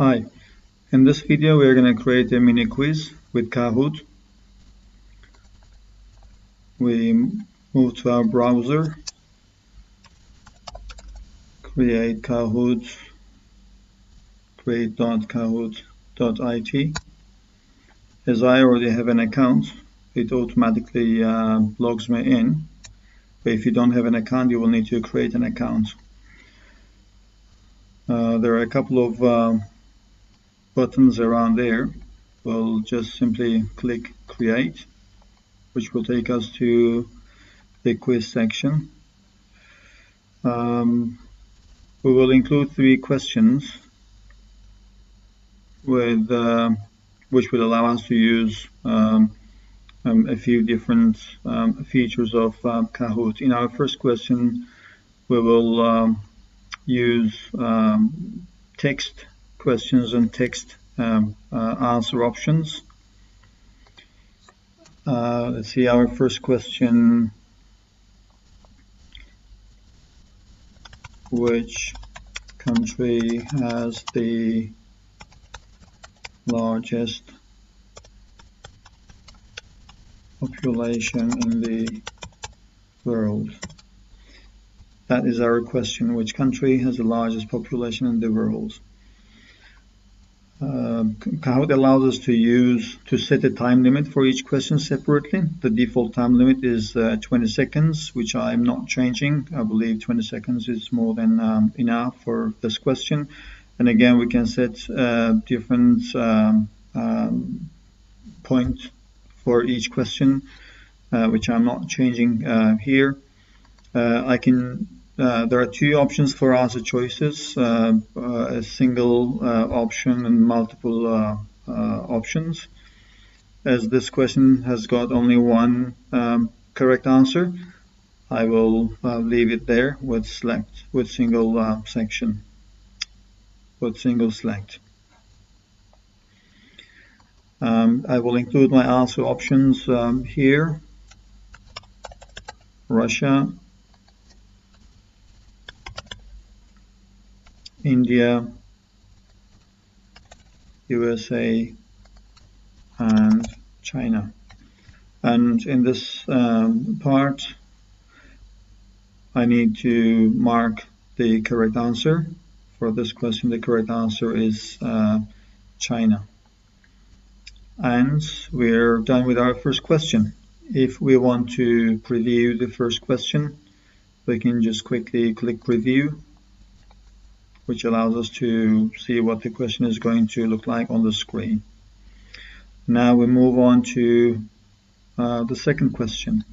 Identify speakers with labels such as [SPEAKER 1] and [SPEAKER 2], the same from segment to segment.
[SPEAKER 1] Hi, in this video we are going to create a mini quiz with Kahoot. We move to our browser, create Kahoot, create.kahoot.it. As I already have an account, it automatically logs me in. But if you don't have an account, you will need to create an account. There are a couple of buttons around there. We'll just simply click create, which will take us to the quiz section. We will include 3 questions with which will allow us to use a few different features of Kahoot. In our first question, we will use text questions and text answer options. Let's see, our first question: which country has the largest population in the world? That is our question. Which country has the largest population in the world? Kahoot allows us to set a time limit for each question separately. The default time limit is 20 seconds, which I'm not changing. I believe 20 seconds is more than enough for this question. And again, we can set different points for each question, which I'm not changing here. There are 2 options for answer choices, a single option and multiple options. As this question has got only one correct answer, I will leave it there with single section, with single select. I will include my answer options here: Russia, India, USA, and China. And in this part, I need to mark the correct answer. For this question, the correct answer is China. And we're done with our first question. If we want to preview the first question, we can just quickly click preview, which allows us to see what the question is going to look like on the screen. Now we move on to the second question.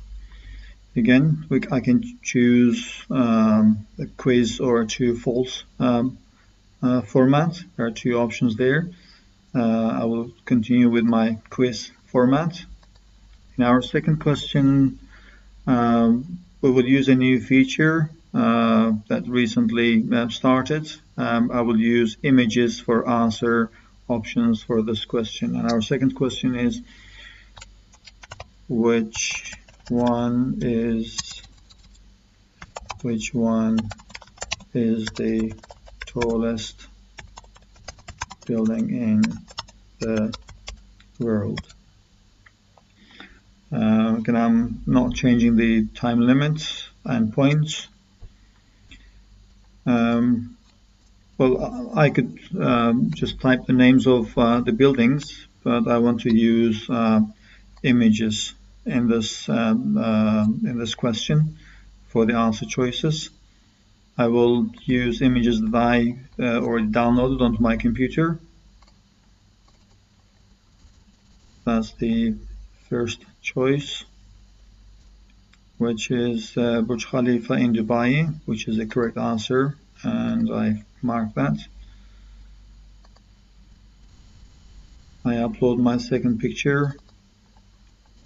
[SPEAKER 1] Again, I can choose a quiz or a true false format. There are 2 options there. I will continue with my quiz format. In our second question, we will use a new feature that recently started. I will use images for answer options for this question. And our second question is: which one is the tallest building in the world? Again, I'm not changing the time limits and points. Well, I could just type the names of the buildings, but I want to use images in this question for the answer choices. I will use images that I already downloaded onto my computer. That's the first choice, which is Burj Khalifa in Dubai, which is the correct answer, and I mark that. I upload my second picture,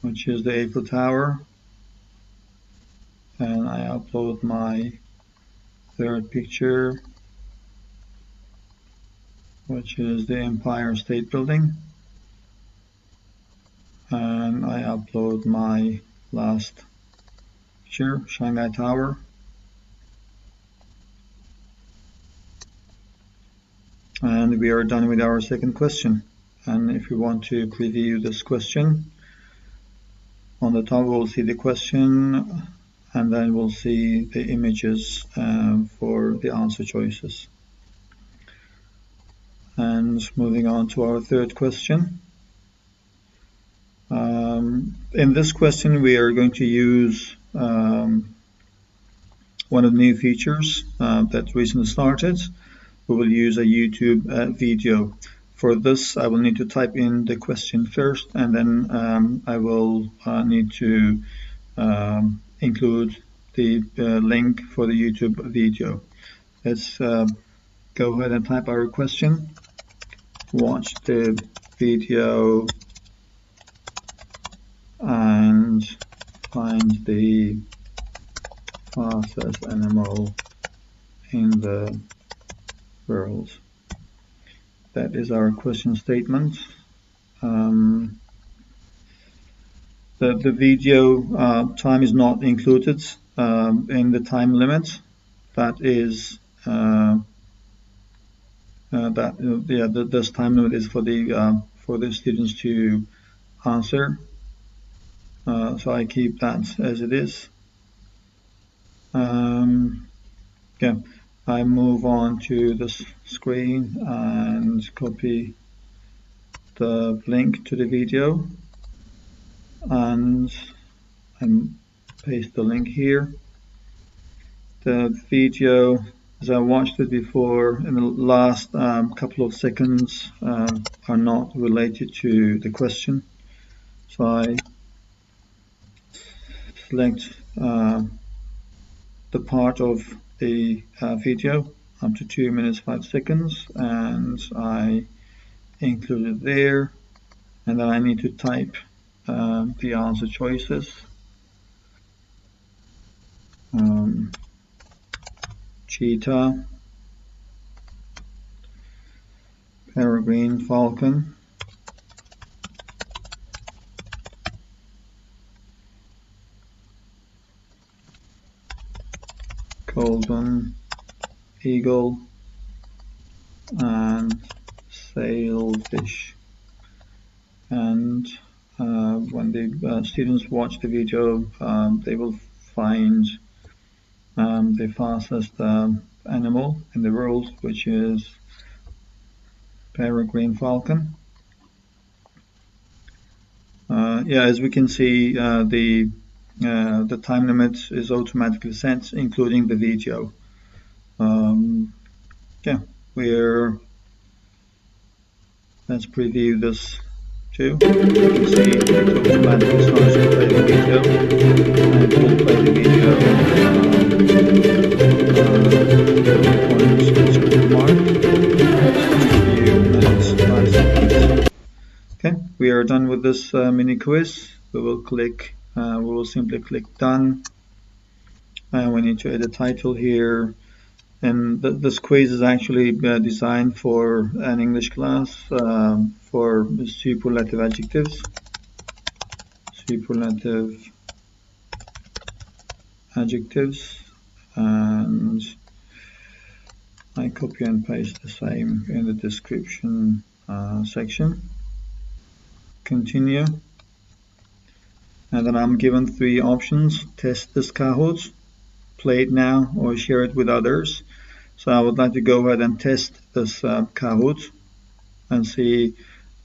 [SPEAKER 1] which is the Eiffel Tower, and I upload my third picture, which is the Empire State Building, and I upload my last picture, Shanghai Tower. And And we are done with our second question. And if you want to preview this question, on the top we'll see the question, and then we'll see the images for the answer choices. And moving on to our third question. In this question we are going to use one of the new features that recently started. We will use a YouTube video. For this I will need to type in the question first, and then I will need to include the link for the YouTube video. Let's go ahead and type our question. Watch the video and find the fastest animal in the world. That is our question statement. The video time is not included in the time limit. That is this time limit is for the students to answer. So I keep that as it is. Okay, I move on to this screen and copy the link to the video, and I paste the link here. The video, as I watched it before, in the last couple of seconds are not related to the question. So I select the part of the video up to 2 minutes 5 seconds, and I include it there, and then I need to type the answer choices. Cheetah, peregrine falcon, golden eagle, and sailfish. And when the students watch the video, they will find the fastest animal in the world, which is peregrine falcon. As we can see, the time limit is automatically set, including the video. Let's preview this too. You can see it automatically starts to play the video, and it will play the video Okay, we are done with this mini quiz. We will simply click done. We need to add a title here. And this quiz is actually designed for an English class for superlative adjectives. And I copy and paste the same in the description section. Continue. And then I'm given 3 options: test this Kahoot, play it now, or share it with others. So I would like to go ahead and test this Kahoot and see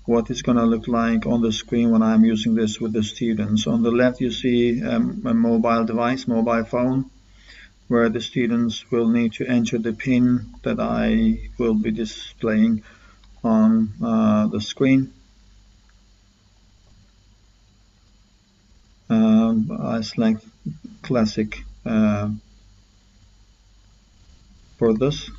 [SPEAKER 1] what it's going to look like on the screen when I'm using this with the students. On the left you see a mobile device, mobile phone, where the students will need to enter the PIN that I will be displaying on the screen. I select classic for this.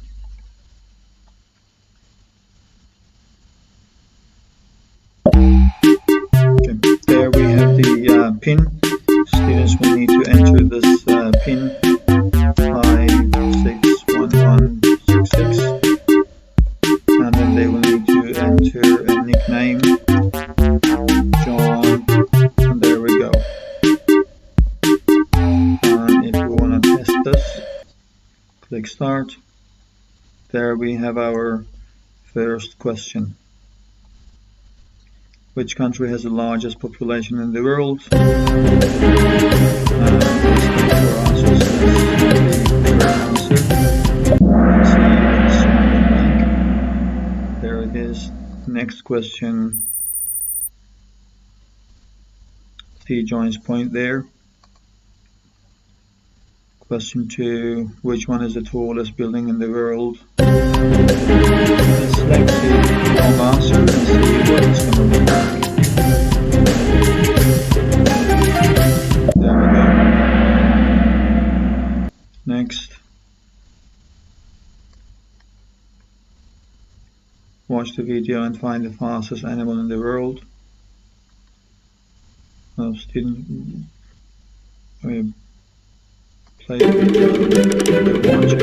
[SPEAKER 1] Okay, there we have the PIN. Students will need to enter this PIN 561166, and then they will need to enter a nickname, John, and there we go. And if we want to test this, click start. There we have our First question. Which country has the largest population in the world? There it is. Next question. T joins point there. Question 2. Which one is the tallest building in the world? Let's select the wrong answer and see what it's going to look like. There we go. Next. Watch the video and find the fastest animal in the world. Well, student, we play the video, watch it.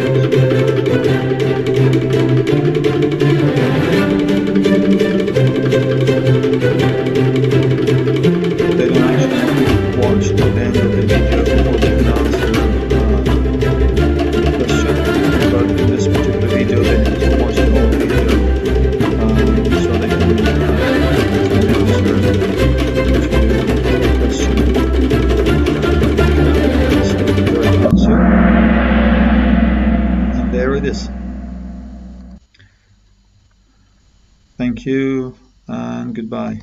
[SPEAKER 1] They don't actually have to watch the end of the video before they can answer the question, but in this particular video they have to watch the whole video so they can answer and there it is. Thank you and goodbye.